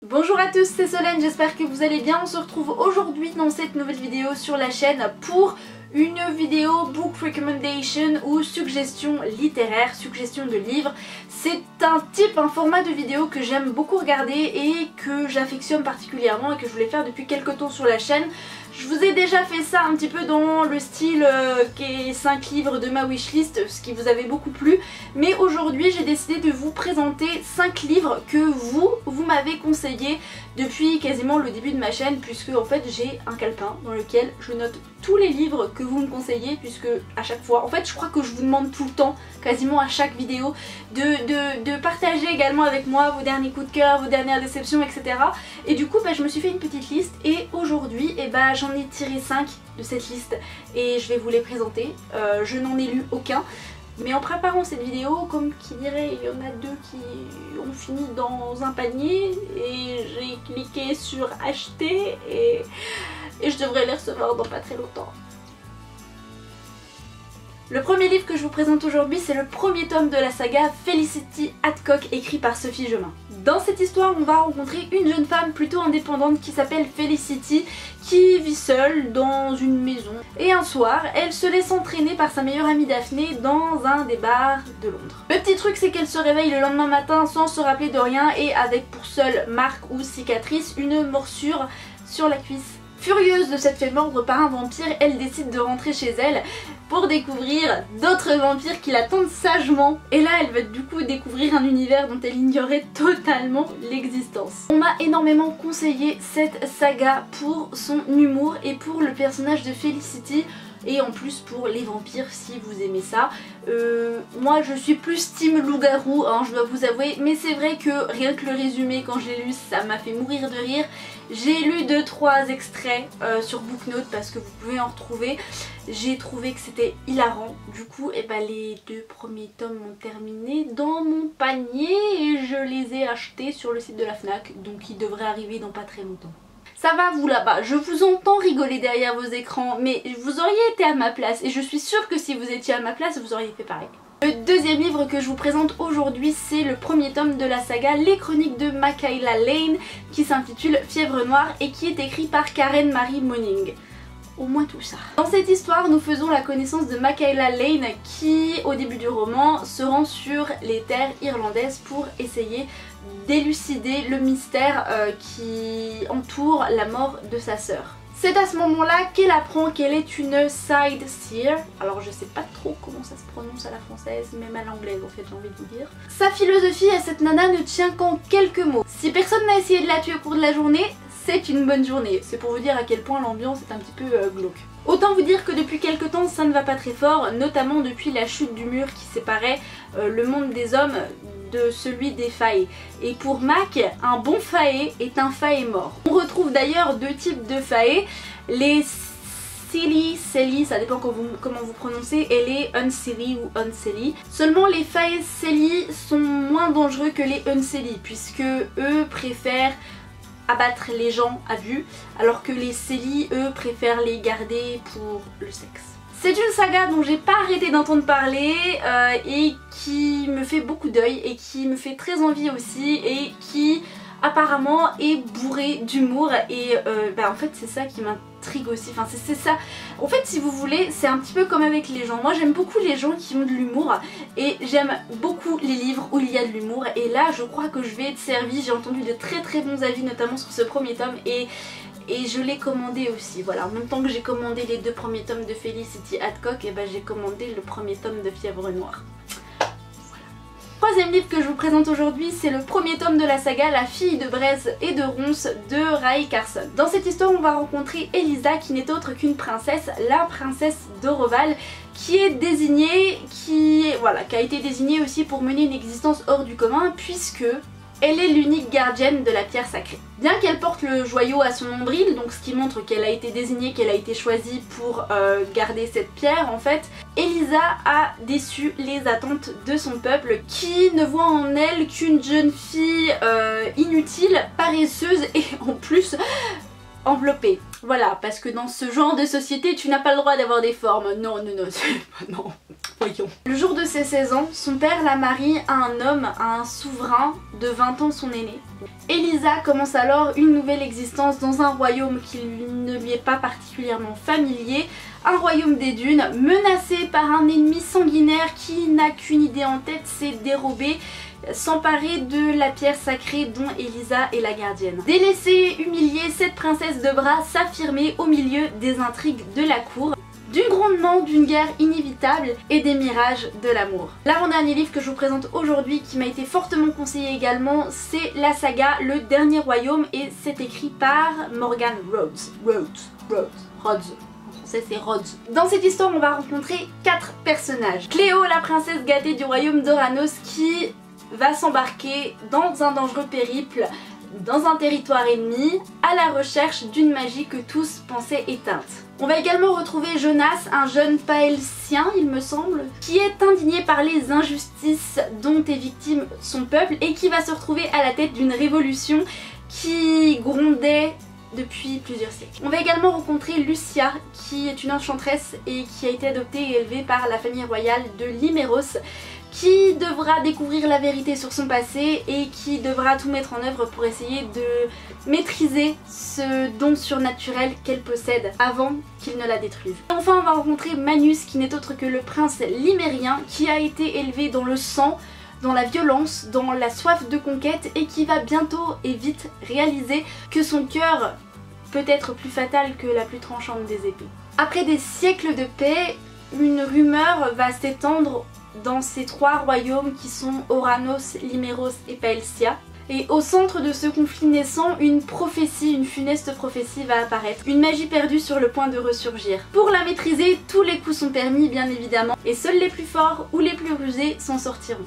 Bonjour à tous, c'est Solène, j'espère que vous allez bien. On se retrouve aujourd'hui dans cette nouvelle vidéo sur la chaîne pour une vidéo book recommendation ou suggestion littéraire, suggestion de livres. C'est un format de vidéo que j'aime beaucoup regarder et que j'affectionne particulièrement et que je voulais faire depuis quelques temps sur la chaîne. Je vous ai déjà fait ça un petit peu dans le style qui est 5 livres de ma wishlist, ce qui vous avait beaucoup plu. Mais aujourd'hui j'ai décidé de vous présenter 5 livres que vous m'avez conseillé depuis quasiment le début de ma chaîne, puisque en fait j'ai un calepin dans lequel je note tous les livres que vous me conseillez, puisque à chaque fois, en fait je crois que je vous demande tout le temps, quasiment à chaque vidéo, de partager également avec moi vos derniers coups de cœur, vos dernières déceptions, etc. Et du coup je me suis fait une petite liste et aujourd'hui j'en ai tiré 5 de cette liste et je vais vous les présenter. Je n'en ai lu aucun. Mais en préparant cette vidéo, comme qui dirait, il y en a 2 qui ont fini dans un panier et j'ai cliqué sur acheter et je devrais les recevoir dans pas très longtemps. Le premier livre que je vous présente aujourd'hui, c'est le premier tome de la saga Felicity Hadcock, écrit par Sophie Gemin. Dans cette histoire, on va rencontrer une jeune femme plutôt indépendante qui s'appelle Felicity, qui vit seule dans une maison. Et un soir, elle se laisse entraîner par sa meilleure amie Daphné dans un des bars de Londres. Le petit truc, c'est qu'elle se réveille le lendemain matin sans se rappeler de rien et avec pour seule marque ou cicatrice une morsure sur la cuisse. Furieuse de s'être fait mordre par un vampire, elle décide de rentrer chez elle pour découvrir d'autres vampires qui l'attendent sagement. Et là elle va du coup découvrir un univers dont elle ignorait totalement l'existence. On m'a énormément conseillé cette saga pour son humour et pour le personnage de Felicity. Et en plus pour les vampires si vous aimez ça. Moi je suis plus team loup-garou, hein, je dois vous avouer. Mais c'est vrai que rien que le résumé quand je l'ai lu ça m'a fait mourir de rire. J'ai lu 2-3 extraits sur Booknote parce que vous pouvez en retrouver. J'ai trouvé que c'était hilarant. Du coup les 2 premiers tomes m'ont terminé dans mon panier et je les ai achetés sur le site de la Fnac. Donc ils devraient arriver dans pas très longtemps. Ça va vous là-bas, je vous entends rigoler derrière vos écrans, mais vous auriez été à ma place et je suis sûre que si vous étiez à ma place, vous auriez fait pareil. Le deuxième livre que je vous présente aujourd'hui, c'est le premier tome de la saga Les Chroniques de Michaela Lane qui s'intitule Fièvre Noire et qui est écrit par Karen Marie Moning. Au moins tout ça. Dans cette histoire, nous faisons la connaissance de Michaela Lane qui, au début du roman, se rend sur les terres irlandaises pour essayer d'élucider le mystère qui entoure la mort de sa sœur. C'est à ce moment-là qu'elle apprend qu'elle est une Side-Seer. Alors je sais pas trop comment ça se prononce à la française, même à l'anglaise en fait j'ai envie de vous dire. Sa philosophie à cette nana ne tient qu'en quelques mots. Si personne n'a essayé de la tuer au cours de la journée, c'est une bonne journée. C'est pour vous dire à quel point l'ambiance est un petit peu glauque. Autant vous dire que depuis quelques temps ça ne va pas très fort, notamment depuis la chute du mur qui séparait le monde des hommes de celui des faées. Et pour Mac, un bon faé est un faé mort. On retrouve d'ailleurs 2 types de faées, les Silly, ça dépend comment vous prononcez, et les Unsilly ou Unsilly. Seulement les faées Silly sont moins dangereux que les Unsilly, puisque eux préfèrent abattre les gens à vue, alors que les Silly, eux, préfèrent les garder pour le sexe. C'est une saga dont j'ai pas arrêté d'entendre parler et qui me fait beaucoup d'œil et qui me fait très envie aussi et qui apparemment est bourrée d'humour et en fait c'est ça qui m'intrigue aussi, enfin c'est ça. En fait si vous voulez c'est un petit peu comme avec les gens, moi j'aime beaucoup les gens qui ont de l'humour et j'aime beaucoup les livres où il y a de l'humour et là je crois que je vais être servie. J'ai entendu de très bons avis notamment sur ce premier tome et je l'ai commandé aussi, voilà, en même temps que j'ai commandé les 2 premiers tomes de Felicity Hadcock, et j'ai commandé le premier tome de Fièvre Noire. Troisième livre que je vous présente aujourd'hui, c'est le premier tome de la saga La fille de braise et de ronces de Rae Carson. Dans cette histoire, on va rencontrer Elisa qui n'est autre qu'une princesse, la princesse d'Oroval, qui est désignée, qui a été désignée aussi pour mener une existence hors du commun puisque elle est l'unique gardienne de la pierre sacrée. Bien qu'elle porte le joyau à son nombril, donc ce qui montre qu'elle a été désignée, qu'elle a été choisie pour garder cette pierre en fait, Elisa a déçu les attentes de son peuple qui ne voit en elle qu'une jeune fille inutile, paresseuse et en plus enveloppée. Voilà, parce que dans ce genre de société tu n'as pas le droit d'avoir des formes. Non, non. Voyons. Le jour de ses 16 ans, son père la marie à un homme, à un souverain de 20 ans son aîné. Elisa commence alors une nouvelle existence dans un royaume qui ne lui est pas particulièrement familier, un royaume des dunes, menacé par un ennemi sanguinaire qui n'a qu'une idée en tête, c'est dérober, s'emparer de la pierre sacrée dont Elisa est la gardienne. Délaissée, humiliée, cette princesse devra s'affirmer au milieu des intrigues de la cour, du grondement d'une guerre inévitable et des mirages de l'amour. L'avant-dernier livre que je vous présente aujourd'hui, qui m'a été fortement conseillé également, c'est la saga Le Dernier Royaume et c'est écrit par Morgan Rhodes. En français c'est Rhodes. Dans cette histoire on va rencontrer 4 personnages. Cléo, la princesse gâtée du royaume d'Oranos, qui va s'embarquer dans un dangereux périple dans un territoire ennemi à la recherche d'une magie que tous pensaient éteinte. On va également retrouver Jonas, un jeune paëlsien il me semble, qui est indigné par les injustices dont est victime son peuple et qui va se retrouver à la tête d'une révolution qui grondait depuis plusieurs siècles. On va également rencontrer Lucia, qui est une enchanteresse et qui a été adoptée et élevée par la famille royale de Liméros, qui devra découvrir la vérité sur son passé et qui devra tout mettre en œuvre pour essayer de maîtriser ce don surnaturel qu'elle possède avant qu'il ne la détruise. Enfin on va rencontrer Manus, qui n'est autre que le prince limérien qui a été élevé dans le sang, dans la violence, dans la soif de conquête et qui va bientôt et vite réaliser que son cœur peut être plus fatal que la plus tranchante des épées. Après des siècles de paix, une rumeur va s'étendre dans ces 3 royaumes qui sont Oranos, Liméros et Paëlsia. Et au centre de ce conflit naissant, une prophétie, une funeste prophétie va apparaître. Une magie perdue sur le point de ressurgir. Pour la maîtriser, tous les coups sont permis bien évidemment, et seuls les plus forts ou les plus rusés s'en sortiront.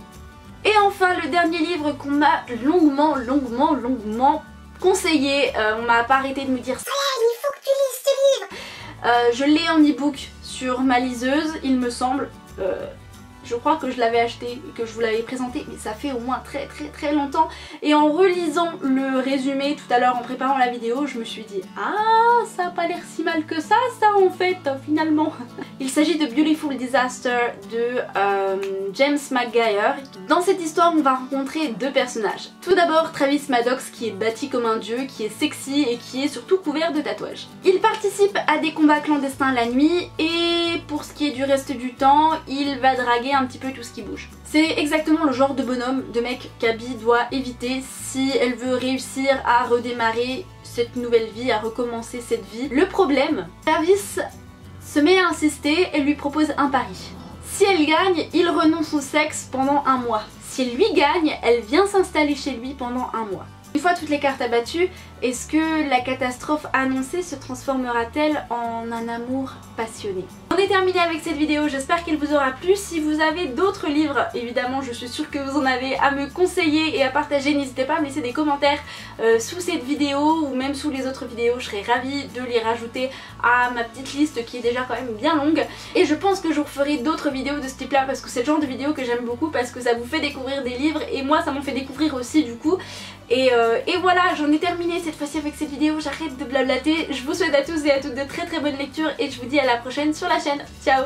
Et enfin le dernier livre qu'on m'a longuement conseillé, on m'a pas arrêté de me dire ça, il faut que tu lises ce livre. Je l'ai en e-book sur ma liseuse il me semble. Je crois que je l'avais acheté et que je vous l'avais présenté, mais ça fait au moins très longtemps. Et en relisant le résumé tout à l'heure en préparant la vidéo, je me suis dit ah, ça a pas l'air si mal que ça en fait finalement. Il s'agit de Beautiful Disaster de James McGuire. Dans cette histoire on va rencontrer 2 personnages. Tout d'abord Travis Maddox, qui est bâti comme un dieu, qui est sexy et qui est surtout couvert de tatouages. Il participe à des combats clandestins la nuit et pour ce qui est du reste du temps, il va draguer un petit peu tout ce qui bouge. C'est exactement le genre de bonhomme, de mec qu'Abby doit éviter si elle veut réussir à redémarrer cette nouvelle vie, à recommencer cette vie. Le problème, Travis se met à insister et lui propose un pari. Si elle gagne, il renonce au sexe pendant 1 mois. Si lui gagne, elle vient s'installer chez lui pendant 1 mois. Une fois toutes les cartes abattues, est-ce que la catastrophe annoncée se transformera-t-elle en un amour passionné? On est terminé avec cette vidéo, j'espère qu'elle vous aura plu. Si vous avez d'autres livres, évidemment je suis sûre que vous en avez à me conseiller et à partager, n'hésitez pas à me laisser des commentaires sous cette vidéo ou même sous les autres vidéos, je serais ravie de les rajouter à ma petite liste qui est déjà quand même bien longue. Et je pense que je vous referai d'autres vidéos de ce type là parce que c'est le genre de vidéo que j'aime beaucoup, parce que ça vous fait découvrir des livres et moi ça m'en fait découvrir aussi du coup. Et voilà, j'en ai terminé cette fois-ci avec cette vidéo, j'arrête de blablater. Je vous souhaite à tous et à toutes de très bonnes lectures et je vous dis à la prochaine sur la chaîne. Ciao!